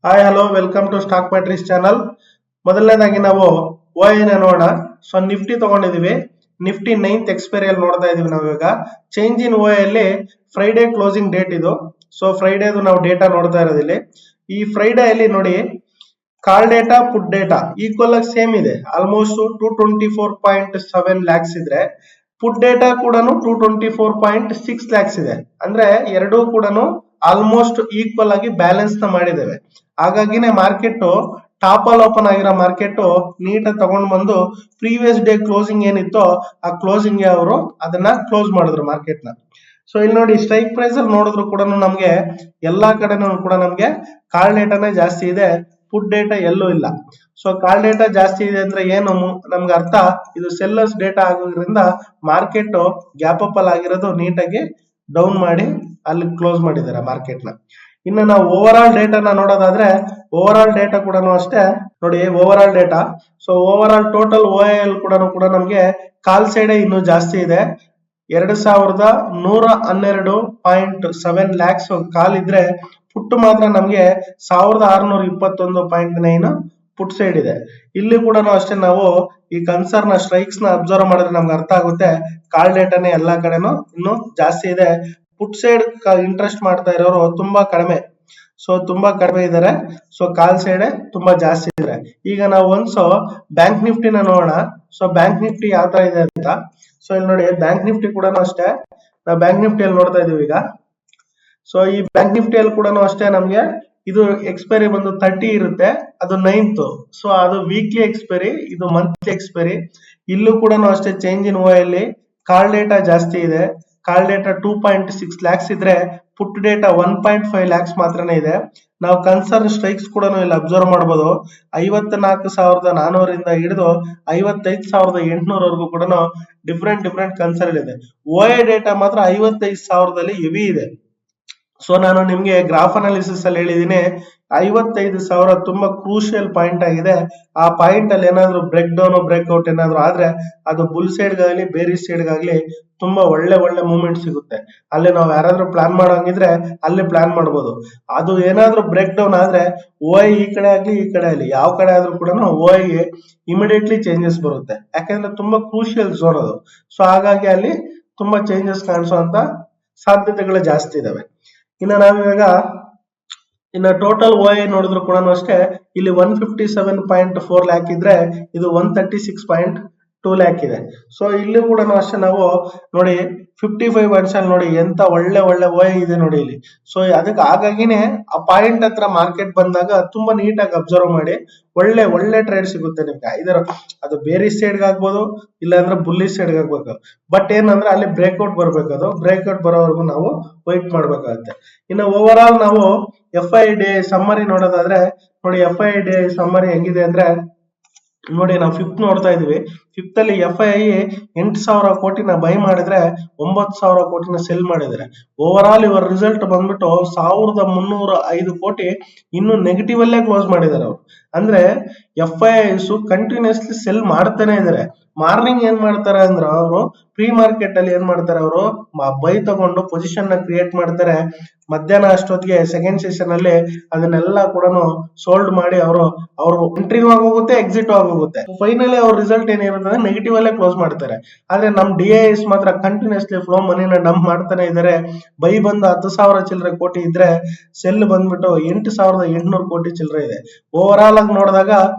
Hi hello welcome to stock matrix channel. ಮೊದಲನೇದಾಗಿ ನಾವು O N ನೋಡೋಣ. ಸೊ ನಿಫ್ಟಿ ತಗೊಂಡಿದೀವಿ. ನಿಫ್ಟಿ 9th ಎಕ್ಸ್ಪೈರಿಯಲ್ಲಿ ನೋಡ್ತಾ ಇದೀವಿ ನಾವು ಇವಾಗ. ಚೇಂಜ್ ಇನ್ ಓ ಅಲ್ಲಿ ಫ್ರೈಡೆ ಕ್ಲೋಸಿಂಗ್ ಡೇಟ್ ಇದು. ಸೊ ಫ್ರೈಡೇದು ನಾವು ಡೇಟಾ ನೋಡ್ತಾ ಇರೋದಿಲ್ಲಿ. ಈ ಫ್ರೈಡೆ ಅಲ್ಲಿ ನೋಡಿ call data put data equal ಆಗಿ ಸೇಮ್ ಇದೆ. ಆಲ್ಮೋಸ್ಟ್ 224.7 ಲ್ಯಾಕ್ಸ್ ಇದ್ರೆ ಪುಟ್ ಡೇಟಾ ಕೂಡ 224.6 ಲ್ಯಾಕ್ಸ್ ಇದೆ. ಅಂದ್ರೆ ಎರಡೂ ಕೂಡ ಆಲ್ಮೋಸ್ಟ್ ಈಕ್ವಲ್ ಆಗಿ ಬ್ಯಾಲೆನ್ಸ್ ನ ಮಾಡಿದ್ದೇವೆ. ಹಾಗಾಗಿನೇ ಮಾರ್ಕೆಟ್ ಟಾಪ್ ಅಲ್ಲಿ ಓಪನ್ ಆಗಿರೋ ಮಾರ್ಕೆಟ್ ನೀಟಾಗಿ ತಗೊಂಡ್ ಬಂದು ಪ್ರೀವಿಯಸ್ ಡೇ ಕ್ಲೋಸಿಂಗ್ ಏನಿತ್ತೋ ಆ ಕ್ಲೋಸಿಂಗ್ ಅವರು ಅದನ್ನ ಕ್ಲೋಸ್ ಮಾಡಿದ್ರು ಮಾರ್ಕೆಟ್ ನ. ಸೊ ಇಲ್ಲಿ ನೋಡಿ ಸ್ಟ್ರೈಕ್ ಪ್ರೈಸ್ ಅಲ್ಲಿ ನೋಡಿದ್ರು ಕೂಡ ನಮ್ಗೆ ಎಲ್ಲಾ ಕಡೆನೂ ಕೂಡ ನಮ್ಗೆ ಕಾಲ್ ಡೇಟಾನೇ ಜಾಸ್ತಿ ಇದೆ, ಪುಟ್ ಡೇಟಾ ಎಲ್ಲೂ ಇಲ್ಲ. ಸೊ ಕಾಲ್ ಡೇಟಾ ಜಾಸ್ತಿ ಇದೆ ಅಂದ್ರೆ ಏನು ನಮ್ಗೆ ಅರ್ಥ, ಇದು ಸೆಲ್ಲರ್ಸ್ ಡೇಟಾ ಆಗೋದ್ರಿಂದ ಮಾರ್ಕೆಟ್ ಗ್ಯಾಪ್ ಅಪ್ ಅಲ್ಲಿ ಆಗಿರೋದು ನೀಟಾಗಿ ಡೌನ್ ಮಾಡಿ ಅಲ್ಲಿ ಕ್ಲೋಸ್ ಮಾಡಿದ್ದಾರೆ ಮಾರ್ಕೆಟ್ ನ. ಇನ್ನು ನಾವು ಓವರ್ ಆಲ್ ಡೇಟಾನ ನೋಡೋದಾದ್ರೆ ಓವರ್ ಆಲ್ ಡೇಟಾ ಕೂಡ ಅಷ್ಟೇ ನೋಡಿ. Overall data, so overall total O I ಕೂಡ ನಮ್ಗೆ ಕಾಲ್ ಸೈಡ್ ಇನ್ನೂ ಜಾಸ್ತಿ ಇದೆ. 2112.7 ಲ್ಯಾಕ್ಸ್ ಕಾಲ್ ಇದ್ರೆ ಪುಟ್ ಮಾತ್ರ ನಮ್ಗೆ 1621.9 ಪುಟ್ ಸೈಡ್ ಇದೆ. ಇಲ್ಲಿ ಕೂಡ ಅಷ್ಟೇ ನಾವು ಈ ಕನ್ಸರ್ನ್ ಸ್ಟ್ರೈಕ್ಸ್ ನ ಅಬ್ಸರ್ವ್ ಮಾಡಿದ್ರೆ ನಮ್ಗೆ ಅರ್ಥ ಆಗುತ್ತೆ ಕಾಲ್ ಡೇಟಾನೇ ಎಲ್ಲಾ ಕಡೆನೂ ಇನ್ನು ಜಾಸ್ತಿ ಇದೆ. ಪುಟ್ ಸೈಡ್ ಇಂಟ್ರೆಸ್ಟ್ ಮಾಡ್ತಾ ಇರೋರು ತುಂಬಾ ಕಡಿಮೆ. ಸೊ ತುಂಬಾ ಕಡಿಮೆ ಇದ್ದಾರೆ. ಸೊ ಕಾಲ್ ಸೈಡ್ ತುಂಬಾ ಜಾಸ್ತಿ ಇದೆ. ಈಗ ನಾವು ಒಂದ್ಸೋ ಬ್ಯಾಂಕ್ ನಿಫ್ಟಿನ ನೋಡೋಣ. ಸೊ ಬ್ಯಾಂಕ್ ನಿಫ್ಟಿ ಯಾವ ತರ ಇದೆ ಅಂತ. ಸೊ ಇಲ್ಲಿ ನೋಡಿ ಬ್ಯಾಂಕ್ ನಿಫ್ಟಿ ಕೂಡ ಅಷ್ಟೇ ನಾವು ಬ್ಯಾಂಕ್ ನಿಫ್ಟಿಯಲ್ಲಿ ನೋಡ್ತಾ ಇದೀವಿ ಈಗ. ಸೊ ಈ ಬ್ಯಾಂಕ್ ನಿಫ್ಟಿಯಲ್ಲಿ ಕೂಡ ಅಷ್ಟೇ ನಮ್ಗೆ ಇದು ಎಕ್ಸ್ಪೈರಿ ಬಂದು 30 ಇರುತ್ತೆ, ಅದು 9th. ಸೊ ಅದು ವೀಕ್ಲಿ ಎಕ್ಸ್ಪೈರಿ, ಇದು ಮಂತ್ಲಿ ಎಕ್ಸ್ಪೈರಿ. ಇಲ್ಲೂ ಕೂಡ ಅಷ್ಟೇ ಚೇಂಜ್ ಇನ್ ಓ ಅಲ್ಲಿ ಕಾಲ್ ಡೇಟಾ ಜಾಸ್ತಿ ಇದೆ. ಕಾಲ್ ಡೇಟಾ 2.6 ಲ್ಯಾಕ್ಸ್ ಇದ್ರೆ ಪುಟ್ ಡೇಟಾ 1.5 ಲ್ಯಾಕ್ಸ್ ಮಾತ್ರನೇ ಇದೆ. ನಾವು ಕನ್ಸರ್ನ್ ಸ್ಟ್ರೈಕ್ಸ್ ಕೂಡ ಇಲ್ಲಿ ಅಬ್ಸರ್ವ್ ಮಾಡಬಹುದು. 54,400 ಹಿಡಿದು 55,800 ವರೆಗೂ ಕೂಡ ಡಿಫ್ರೆಂಟ್ ಕನ್ಸರ್ನ್ ಇದೆ. ಓ ಎ ಡೇಟಾ ಮಾತ್ರ 55,000ದಲ್ಲಿ ಹೆವಿ ಇದೆ. ಸೊ ನಾನು ನಿಮ್ಗೆ ಗ್ರಾಫ್ ಅನಾಲಿಸಿಸ್ ಅಲ್ಲಿ ಹೇಳಿದೀನಿ 55,000 ತುಂಬಾ ಕ್ರೂಷಿಯಲ್ ಪಾಯಿಂಟ್ ಆಗಿದೆ. ಆ ಪಾಯಿಂಟ್ ಅಲ್ಲಿ ಏನಾದ್ರು ಬ್ರೇಕ್ ಡೌನ್ ಬ್ರೇಕ್ಔಟ್ ಏನಾದ್ರು ಆದ್ರೆ ಅದು ಬುಲ್ ಸೈಡ್ ಗಾಗ್ಲಿ ಬೇರಿಶ್ ಸೈಡ್ ಗಾಗ್ಲಿ ತುಂಬಾ ಒಳ್ಳೆ ಮೂವ್ಮೆಂಟ್ ಸಿಗುತ್ತೆ. ಅಲ್ಲಿ ನಾವು ಯಾರಾದ್ರೂ ಪ್ಲಾನ್ ಮಾಡೋಂಗಿದ್ರೆ ಅಲ್ಲಿ ಪ್ಲಾನ್ ಮಾಡಬಹುದು. ಅದು ಏನಾದ್ರೂ ಬ್ರೇಕ್ ಡೌನ್ ಆದ್ರೆ ಓ ಐ ಈ ಕಡೆ ಆಗ್ಲಿ ಈ ಕಡೆ ಆಗ್ಲಿ ಯಾವ ಕಡೆ ಆದ್ರೂ ಕೂಡ ಓ ಐಗೆ ಇಮಿಡಿಯೇಟ್ಲಿ ಚೇಂಜಸ್ ಬರುತ್ತೆ. ಯಾಕಂದ್ರೆ ತುಂಬಾ ಕ್ರೂಷಿಯಲ್ ಝೋನ್ ಅದು. ಸೊ ಹಾಗಾಗಿ ಅಲ್ಲಿ ತುಂಬಾ ಚೇಂಜಸ್ ಕಾಣಿಸುವಂತ ಸಾಧ್ಯತೆಗಳು ಜಾಸ್ತಿ ಇದಾವೆ. ಇನ್ನ ಟೋಟಲ್ ಓ ಐ ನೋಡಿದ್ರು ಕೂಡ ಅಷ್ಟೇ ಇಲ್ಲಿ 157.4 ಲ್ಯಾಕ್ ಇದ್ರೆ ಇದು 136.2 ಲ್ಯಾಕ್ ಇದೆ. ಸೊ ಇಲ್ಲಿ ಕೂಡ ಅಷ್ಟೇ ನಾವು ನೋಡಿ 55 ವರ್ಡ್ಸ್ ಅಲ್ಲಿ ನೋಡಿ ಎಂತ ಒಳ್ಳೆ ಓ ಐ ಇದೆ ನೋಡಿ ಇಲ್ಲಿ. ಸೊ ಅದಕ್ಕೆ ಹಾಗಾಗಿನೇ ಆ ಪಾಯಿಂಟ್ ಹತ್ರ ಮಾರ್ಕೆಟ್ ಬಂದಾಗ ತುಂಬಾ ನೀಟಾಗಿ ಅಬ್ಸರ್ವ್ ಮಾಡಿ ಒಳ್ಳೆ ಟ್ರೇಡ್ ಸಿಗುತ್ತೆ ನಿಮ್ಗೆ. ಇದರ ಅದು ಬೇರಿಶ್ ಸೈಡ್ ಆಗ್ಬೋದು, ಇಲ್ಲ ಅಂದ್ರೆ ಬುಲ್ಲಿಶ್ ಸೈಡ್ ಆಗ್ಬೇಕು. ಬಟ್ ಏನಂದ್ರೆ ಅಲ್ಲಿ ಬ್ರೇಕ್ಔಟ್ ಬರ್ಬೇಕು. ಅದು ಬ್ರೇಕ್ಔಟ್ ಬರೋವರೆಗೂ ನಾವು ವೈಟ್ ಮಾಡ್ಬೇಕಾಗುತ್ತೆ. ಇನ್ನು ಓವರ್ ಆಲ್ ನಾವು ಎಫ್ ಐ ಡಿ ಸಮ್ಮರಿ ನೋಡೋದಾದ್ರೆ ನೋಡಿ ಎಫ್ ಐ ಡಿ ಸಮ್ಮರಿ ಹೆಂಗಿದೆ ಅಂದ್ರೆ ನೋಡಿ ನಾವು 5th ನೋಡ್ತಾ ಇದೀವಿ. 5th ಅಲ್ಲಿ ಎಫ್ ಐ 8,000 ಕೋಟಿನ ಬೈ ಮಾಡಿದ್ರೆ 9,000 ಕೋಟಿನ ಸೆಲ್ ಮಾಡಿದ್ರೆ ಓವರ್ ಆಲ್ ಇವರ ರಿಸಲ್ಟ್ ಬಂದ್ಬಿಟ್ಟು 1,305 ಕೋಟಿ ಇನ್ನು ನೆಗೆಟಿವ್ ಅಲ್ಲೇ ಕ್ಲೋಸ್ ಮಾಡಿದ್ದಾರೆ ಅವರು. ಅಂದ್ರೆ ಎಫ್ ಐ ಕಂಟಿನ್ಯೂಸ್ಲಿ ಸೆಲ್ ಮಾಡ್ತಾನೆ ಇದಾರೆ. ಮಾರ್ನಿಂಗ್ ಏನ್ ಮಾಡ್ತಾರೆ ಅಂದ್ರೆ ಅವರು ಪ್ರೀ ಮಾರ್ಕೆಟ್ ಅಲ್ಲಿ ಏನ್ ಮಾಡ್ತಾರೆ, ಅವರು ಬೈ ತಗೊಂಡು ಪೊಸಿಷನ್ ನ ಕ್ರಿಯೇಟ್ ಮಾಡ್ತಾರೆ. ಮಧ್ಯಾಹ್ನ ಅಷ್ಟೊತ್ತಿಗೆ ಸೆಕೆಂಡ್ ಸೆಷನ್ ಅಲ್ಲಿ ಅದನ್ನೆಲ್ಲ ಕೂಡ ಸೋಲ್ಡ್ ಮಾಡಿ ಅವರು ಎಂಟ್ರಿನೂ ಆಗೋಗುತ್ತೆ ಎಕ್ಸಿಟ್ ಆಗೋಗುತ್ತೆ. ಫೈನಲಿ ಅವ್ರ ರಿಸಲ್ಟ್ ಏನಿರುತ್ತೆ ನೆಗೆಟಿವ್ ಅಲ್ಲೇ ಕ್ಲೋಸ್ ಮಾಡ್ತಾರೆ. ಆದ್ರೆ ನಮ್ ಡಿ ಐ ಎಸ್ ಮಾತ್ರ ಕಂಟಿನ್ಯೂಸ್ಲಿ ಫ್ಲೋ ಮನಿನ ಡಂಪ್ ಮಾಡ್ತಾನೆ ಇದಾರೆ. ಬೈ ಬಂದು 10,000 ಚಿಲ್ಲರೆ ಕೋಟಿ ಇದ್ರೆ ಸೆಲ್ ಬಂದ್ಬಿಟ್ಟು 8,800 ಕೋಟಿ ಚಿಲ್ಲರೆ ಇದೆ. ಓವರ್ ಆಲ್ ಆಗಿ ನೋಡಿದಾಗ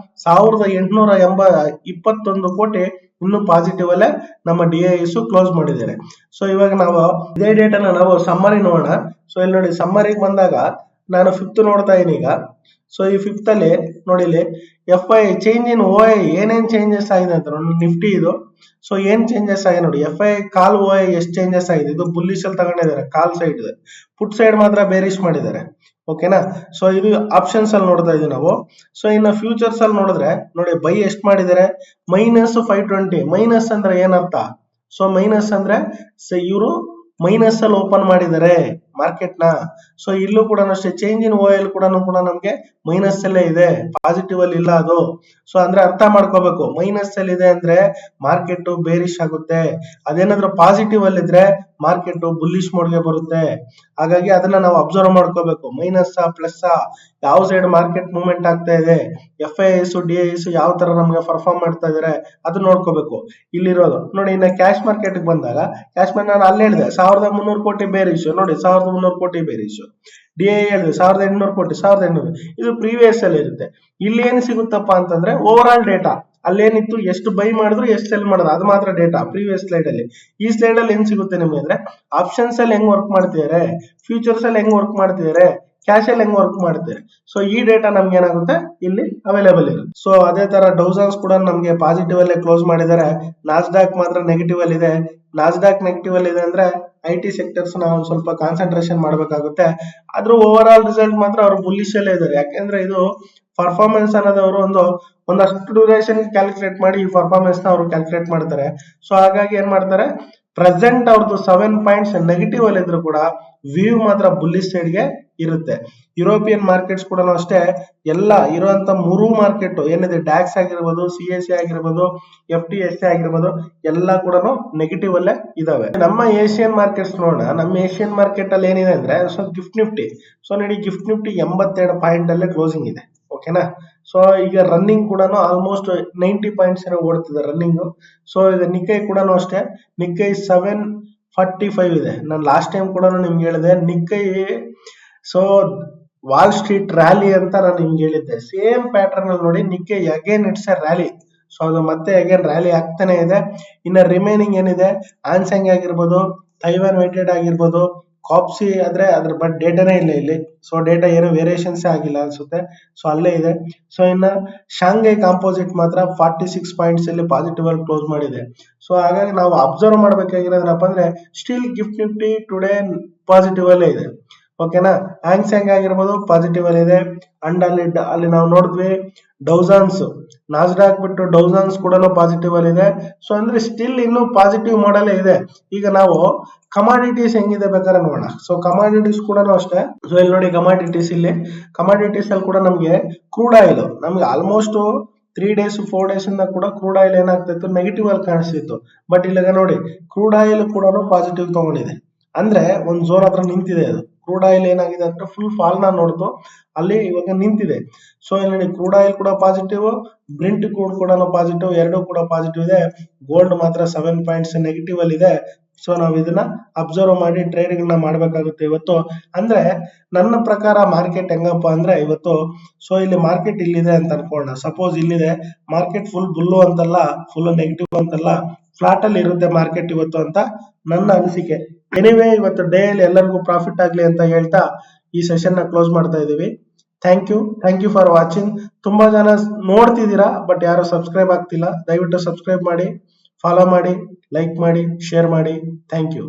1,821 ಕೋಟಿ ಇನ್ನು ಪಾಸಿಟಿವ್ ಅಲ್ಲೇ ನಮ್ಮ ಡಿ ಐ ಎಸ್ ಕ್ಲೋಸ್ ಮಾಡಿದ್ದಾರೆ. ಸೊ ಇವಾಗ ನಾವು ಇದೇ ಡೇಟಾನ ನಾವು ಸಮ್ಮರಿ ನೋಡೋಣ. ಸೊ ಇಲ್ಲಿ ನೋಡಿ ಸಮ್ಮರಿಗೆ ಬಂದಾಗ ನಾನು 5th ನೋಡ್ತಾ ಇದೀನಿ ಈಗ. ಸೊ ಈ 5th ಅಲ್ಲಿ ನೋಡಿ ಇಲ್ಲಿ F I change in O I ಏನೇನ್ ಚೇಂಜಸ್ ಆಗಿದೆ ಅಂತ ನಿಫ್ಟಿ ಇದು. ಸೊ ಏನ್ ಚೇಂಜಸ್ ಆಗಿದೆ ನೋಡಿ, F I call O I ಎಷ್ಟು ಚೇಂಜಸ್ ಆಗಿದೆ. ಇದು ಬುಲ್ಲಿಶ್ ಅಲ್ಲಿ ತಗೊಂಡಿದ್ದಾರೆ ಕಾಲ್ ಸೈಡ್, ಪುಟ್ ಸೈಡ್ ಮಾತ್ರ ಬೇರಿಶ್ ಮಾಡಿದ್ದಾರೆ. ಓಕೆನಾ. ಸೊ ಇದು ಆಪ್ಷನ್ಸ್ ಅಲ್ಲಿ ನೋಡ್ತಾ ಇದೀವಿ ನಾವು. ಸೊ ಇನ್ನು ಫ್ಯೂಚರ್ಸ್ ಅಲ್ಲಿ ನೋಡಿದ್ರೆ ನೋಡಿ ಬೈ ಎಷ್ಟು ಮಾಡಿದ್ದಾರೆ, -520. ಮೈನಸ್ ಅಂದ್ರೆ ಏನರ್ಥ, ಸೊ ಮೈನಸ್ ಅಂದ್ರೆ ಇವರು ಮೈನಸ್ ಅಲ್ಲಿ ಓಪನ್ ಮಾಡಿದ್ದಾರೆ. ಮಾರ್ಕೆಟ್ ನ. ಸೊ ಇಲ್ಲೂ ಕೂಡ ಅಷ್ಟೇ ಚೇಂಜ್ ಇನ್ ಓಎಲ್ ಕೂಡ ನಮ್ಗೆ ಮೈನಸ್ ಅಲ್ಲೇ ಇದೆ, ಪಾಸಿಟಿವ್ ಅಲ್ಲಿ ಇಲ್ಲ ಅದು. ಸೊ ಅಂದ್ರೆ ಅರ್ಥ ಮಾಡ್ಕೋಬೇಕು, ಮೈನಸ್ ಅಲ್ಲಿ ಇದೆ ಅಂದ್ರೆ ಮಾರ್ಕೆಟ್ ಬೇರಿಶ್ ಆಗುತ್ತೆ, ಅದೇನಾದ್ರೂ ಪಾಸಿಟಿವ್ ಅಲ್ಲಿ ಇದ್ರೆ ಮಾರ್ಕೆಟ್ ಬುಲ್ಲಿಶ್ ಮೋಡ್ಗೆ ಬರುತ್ತೆ. ಹಾಗಾಗಿ ಅದನ್ನ ನಾವು ಅಬ್ಸರ್ವ್ ಮಾಡ್ಕೋಬೇಕು, ಮೈನಸ್ ಪ್ಲಸ್ ಯಾವ ಸೈಡ್ ಮಾರ್ಕೆಟ್ ಮೂವ್ಮೆಂಟ್ ಆಗ್ತಾ ಇದೆ, FIIs DIs ಯಾವ ತರ ನಮ್ಗೆ ಪರ್ಫಾರ್ಮ್ ಮಾಡ್ತಾ ಇದಾರೆ ಅದು ನೋಡ್ಕೋಬೇಕು ಇಲ್ಲಿರೋದು. ನೋಡಿ ಇನ್ನ ಕ್ಯಾಶ್ ಮಾರ್ಕೆಟ್ ಬಂದಾಗ, ಕ್ಯಾಶ್ ಮಾರ್ಕೆಟ್ ನಾನು ಅಲ್ಲಿ ಹೇಳಿದೆ 1300 ಕೋಟಿ ಬೇರಿಶ್, ನೋಡಿ 1300 ಕೋಟಿ ಬೇರಿಶ್. DI ಹೇಳಿದೆ 1800 ಕೋಟಿ, 1800, ಇದು ಪ್ರೀವಿಯಸ್ ಅಲ್ಲಿ ಇರುತ್ತೆ. ಇಲ್ಲಿ ಏನ್ ಸಿಗುತ್ತಪ್ಪ ಅಂತಂದ್ರೆ ಓವರ್ ಆಲ್ ಡೇಟಾ, ಅಲ್ಲೇನಿತ್ತು ಎಷ್ಟು ಬೈ ಮಾಡಿದ್ರು ಎಷ್ಟು ಸೆಲ್ ಮಾಡಿದ್ರು ಅದು ಮಾತ್ರ ಡೇಟಾ ಪ್ರೀವಿಯಸ್ ಸ್ಲೈಡ್ ಅಲ್ಲಿ. ಈ ಸ್ಲೈಡ್ ಅಲ್ಲಿ ಏನ್ ಸಿಗುತ್ತೆ ನಿಮ್ಗೆ ಅಂದ್ರೆ ಆಪ್ಷನ್ಸ್ ಅಲ್ಲಿ ಹೆಂಗ್ ವರ್ಕ್ ಮಾಡ್ತಿದ್ದಾರೆ, ಫ್ಯೂಚರ್ಸ್ ಅಲ್ಲಿ ಹೆಂಗ್ ವರ್ಕ್ ಮಾಡ್ತಿದ್ದಾರೆ, ಕ್ಯಾಶ್ ಅಲ್ಲಿ ಹೆಂಗ್ ವರ್ಕ್ ಮಾಡ್ತಿದ್ದಾರೆ. ಸೊ ಈ ಡೇಟಾ ನಮ್ಗೆ ಏನಾಗುತ್ತೆ ಇಲ್ಲಿ ಅವೈಲೇಬಲ್ ಇರುತ್ತೆ. ಸೊ ಅದೇ ತರ ಡೌಸನ್ಸ್ ಕೂಡ ನಮ್ಗೆ ಪಾಸಿಟಿವ್ ಅಲ್ಲೇ ಕ್ಲೋಸ್ ಮಾಡಿದ್ದಾರೆ, ನಾಸ್ಡಾಕ್ ಮಾತ್ರ ನೆಗೆಟಿವ್ ಅಲ್ಲಿ ಇದೆ. ನಾಸ್ಡಾಕ್ ನೆಗೆಟಿವ್ ಅಲ್ಲಿ ಇದೆ ಅಂದ್ರೆ IT ಸೆಕ್ಟರ್ಸ್ ನಾವು ಸ್ವಲ್ಪ ಕಾನ್ಸಂಟ್ರೇಷನ್ ಮಾಡ್ಬೇಕಾಗುತ್ತೆ. ಆದ್ರೂ ಓವರ್ ಆಲ್ ರಿಸಲ್ಟ್ ಮಾತ್ರ ಅವರು ಬುಲ್ಲಿಶ್ ಅಲ್ಲೇ ಇದ್ದಾರೆ. ಯಾಕೆಂದ್ರೆ ಇದು ಪರ್ಫಾರ್ಮೆನ್ಸ್ ಅನ್ನೋದು ಅವರು ಒಂದಷ್ಟು ಡ್ಯೂರೇಷನ್ ಕ್ಯಾಲ್ಕುಲೇಟ್ ಮಾಡಿ ಈ ಪರ್ಫಾರ್ಮೆನ್ಸ್ ನ ಅವರು ಕ್ಯಾಲ್ಕುಲೇಟ್ ಮಾಡ್ತಾರೆ. ಸೊ ಹಾಗಾಗಿ ಏನ್ ಮಾಡ್ತಾರೆ, ಪ್ರೆಸೆಂಟ್ ಅವ್ರದ್ದು 7 ಪಾಯಿಂಟ್ಸ್ ನೆಗೆಟಿವ್ ಅಲ್ಲಿ ಇದ್ರು ಕೂಡ ವ್ಯೂ ಮಾತ್ರ ಬುಲ್ಲಿಶ್ ಸೈಡ್ ಗೆ ಇರುತ್ತೆ. ಯುರೋಪಿಯನ್ ಮಾರ್ಕೆಟ್ಸ್ ಕೂಡ ಅಷ್ಟೇ, ಎಲ್ಲ ಇರುವಂತ 3 ಮಾರ್ಕೆಟ್ ಏನಿದೆ, ಡ್ಯಾಕ್ಸ್ ಆಗಿರ್ಬೋದು, CSE ಆಗಿರ್ಬೋದು, FTSE ಆಗಿರ್ಬೋದು, ಎಲ್ಲ ಕೂಡ ನೆಗೆಟಿವ್ ಅಲ್ಲೇ ಇದಾವೆ. ನಮ್ಮ ಏಷಿಯನ್ ಮಾರ್ಕೆಟ್ಸ್ ನೋಡೋಣ. ನಮ್ಮ ಏಷಿಯನ್ ಮಾರ್ಕೆಟ್ ಅಲ್ಲಿ ಏನಿದೆ ಅಂದ್ರೆ ಗಿಫ್ಟ್ ನಿಫ್ಟಿ. ಸೊ ನೋಡಿ ಗಿಫ್ಟ್ ನಿಫ್ಟಿ 82 ಪಾಯಿಂಟ್ ಅಲ್ಲೇ ಕ್ಲೋಸಿಂಗ್ ಇದೆ, ಓಕೆನಾ. ಸೊ ಈಗ ರನ್ನಿಂಗ್ ಕೂಡ ಆಲ್ಮೋಸ್ಟ್ 90 ಪಾಯಿಂಟ್ಸ್ ಓಡ್ತಿದೆ ರನ್ನಿಂಗ್. ಸೊ ಈಗ ನಿಕ್ಕೈ ಕೂಡ ಅಷ್ಟೇ, ನಿಕ್ಕೈ 745 ಇದೆ. ನಾನು ಲಾಸ್ಟ್ ಟೈಮ್ ಕೂಡ ನಿಮ್ಗೆ ಹೇಳಿದೆ Nikkei, so Wall Street rally ಅಂತ ನಾನು ನಿಮ್ಗೆ ಹೇಳಿದ್ದೆ. ಸೇಮ್ ಪ್ಯಾಟರ್ನ್ ಅಲ್ಲಿ ನೋಡಿ Nikkei again it's a rally. So ಅದು ಮತ್ತೆ ಅಗೇನ್ ರ್ಯಾಲಿ ಆಗ್ತಾನೆ ಇದೆ. ಇನ್ನ ರಿಮೈನಿಂಗ್ ಏನಿದೆ, ಆನ್ಸಂಗ್ ಆಗಿರ್ಬೋದು, ತೈವಾನ್ ವೆಂಟೆಡ್ ಆಗಿರ್ಬೋದು, ಕಾಪ್ಸಿ ಆದ್ರೆ ಅದ್ರ ಬಟ್ ಡೇಟಾನೇ ಇಲ್ಲ ಇಲ್ಲಿ. ಸೊ ಡೇಟಾ ಏನು ವೇರಿಯೇಷನ್ಸ್ ಆಗಿಲ್ಲ ಅನ್ಸುತ್ತೆ, ಸೊ ಅಲ್ಲೇ ಇದೆ. ಸೊ ಇನ್ನ ಶಾಂಘೈ ಕಾಂಪೋಸಿಟ್ ಮಾತ್ರ 46 ಪಾಯಿಂಟ್ಸ್ ಅಲ್ಲಿ ಪಾಸಿಟಿವ್ ಅಲ್ಲಿ ಕ್ಲೋಸ್ ಮಾಡಿದೆ. ಸೊ ಹಾಗಾಗಿ ನಾವು ಅಬ್ಸರ್ವ್ ಮಾಡ್ಬೇಕಾಗಿರೋದೇನಪ್ಪ ಅಂದ್ರೆ still gift Nifty today positive ಅಲ್ಲೇ ಇದೆ, ಓಕೆನಾ. ಹ್ಯಾಂಗ್ಸೆಂಗ್ ಆಗಿರ್ಬೋದು ಪಾಸಿಟಿವ್ ಅಲ್ಲಿ ಇದೆ. ಅಂಡ್ ಅಲ್ಲಿ ನಾವು ನೋಡಿದ್ವಿ ಡೌಸನ್ಸ್, ನಾಸ್ಡಾಕ್ ಬಿಟ್ಟು ಡೌಸನ್ಸ್ ಕೂಡ ಪಾಸಿಟಿವ್ ಅಲ್ಲಿ ಇದೆ. ಸೊ ಅಂದ್ರೆ ಸ್ಟಿಲ್ ಇನ್ನು ಪಾಸಿಟಿವ್ ಮಾಡಲೇ ಇದೆ. ಈಗ ನಾವು ಕಮಾಡಿಟೀಸ್ ಹೆಂಗಿದೆ ಬೇಕಾದ್ರೆ ನೋಡೋಣ. ಸೊ ಕಮಾಡಿಟೀಸ್ ಕೂಡ ಅಷ್ಟೇ. ಸೊ ಇಲ್ಲಿ ನೋಡಿ ಕಮಾಡಿಟೀಸ್, ಇಲ್ಲಿ ಕಮಾಡಿಟೀಸ್ ಅಲ್ಲಿ ಕೂಡ ನಮ್ಗೆ ಕ್ರೂಡ್ ಆಯಿಲ್ ನಮ್ಗೆ ಆಲ್ಮೋಸ್ಟ್ 3 days 4 days ಇಂದ ಕೂಡ ಕ್ರೂಡ್ ಆಯಿಲ್ ಏನಾಗ್ತಿತ್ತು, ನೆಗೆಟಿವ್ ಅಲ್ಲಿ ಕಾಣಿಸ್ತಿತ್ತು. ಬಟ್ ಇಲ್ಲಿಗ ನೋಡಿ ಕ್ರೂಡ್ ಆಯಿಲ್ ಕೂಡ ಪಾಸಿಟಿವ್ ತಗೊಂಡಿದೆ, ಅಂದ್ರೆ ಒಂದ್ ಝೋನ್ ಹತ್ರ ನಿಂತಿದೆ. ಅದು ಕ್ರೂಡ್ ಆಯಿಲ್ ಏನಾಗಿದೆ ಅಂದ್ರೆ ಫುಲ್ ಫಾಲ್ ನ ನೋಡ್ತು, ಅಲ್ಲಿ ಇವಾಗ ನಿಂತಿದೆ. ಸೊ ಇಲ್ಲಿ ಕ್ರೂಡ್ ಆಯಿಲ್ ಕೂಡ ಪಾಸಿಟಿವ್, ಬ್ರೆಂಟ್ ಕ್ರೂಡ್ ಕೂಡ ಪಾಸಿಟಿವ್, ಎರಡು ಕೂಡ ಪಾಸಿಟಿವ್ ಇದೆ. ಗೋಲ್ಡ್ ಮಾತ್ರ 7 ಪಾಯಿಂಟ್ಸ್ ನೆಗೆಟಿವ್ ಅಲ್ಲಿ ಇದೆ. ಸೊ ನಾವು ಇದನ್ನ ಅಬ್ಸರ್ವ್ ಮಾಡಿ ಟ್ರೇಡ್ ಗಳನ್ನ ಮಾಡ್ಬೇಕಾಗುತ್ತೆ ಇವತ್ತು. ಅಂದ್ರೆ ನನ್ನ ಪ್ರಕಾರ ಮಾರ್ಕೆಟ್ ಹೆಂಗಪ್ಪ ಅಂದ್ರೆ ಇವತ್ತು, ಸೊ ಇಲ್ಲಿ ಮಾರ್ಕೆಟ್ ಇಲ್ಲಿದೆ ಅಂತ ಅನ್ಕೊಳ್ಳೋಣ. ಸಪೋಸ್ ಇಲ್ಲಿದೆ ಮಾರ್ಕೆಟ್, ಫುಲ್ ಬುಲ್ಲು ಅಂತಲ್ಲ, ಫುಲ್ ನೆಗೆಟಿವ್ ಅಂತಲ್ಲ, ಫ್ಲಾಟ್ ಅಲ್ಲಿ ಇರುತ್ತೆ ಮಾರ್ಕೆಟ್ ಇವತ್ತು ಅಂತ ನನ್ನ ಅನಿಸಿಕೆ. ಎನಿವೇ ಇವತ್ತು ಡೇ ಅಲ್ಲಿ ಎಲ್ಲರಿಗೂ ಪ್ರಾಫಿಟ್ ಆಗ್ಲಿ ಅಂತ ಹೇಳ್ತಾ ಈ ಸೆಷನ್ ನ ಕ್ಲೋಸ್ ಮಾಡ್ತಾ ಇದೀವಿ. Thank you for watching. ತುಂಬಾ ಜನ ನೋಡ್ತಿದ್ದೀರಾ ಬಟ್ ಯಾರು ಸಬ್ಸ್ಕ್ರೈಬ್ ಆಗ್ತಿಲ್ಲ. ದಯವಿಟ್ಟು ಸಬ್ಸ್ಕ್ರೈಬ್ ಮಾಡಿ, ಫಾಲೋ ಮಾಡಿ, ಲೈಕ್ ಮಾಡಿ, ಶೇರ್ ಮಾಡಿ. Thank you.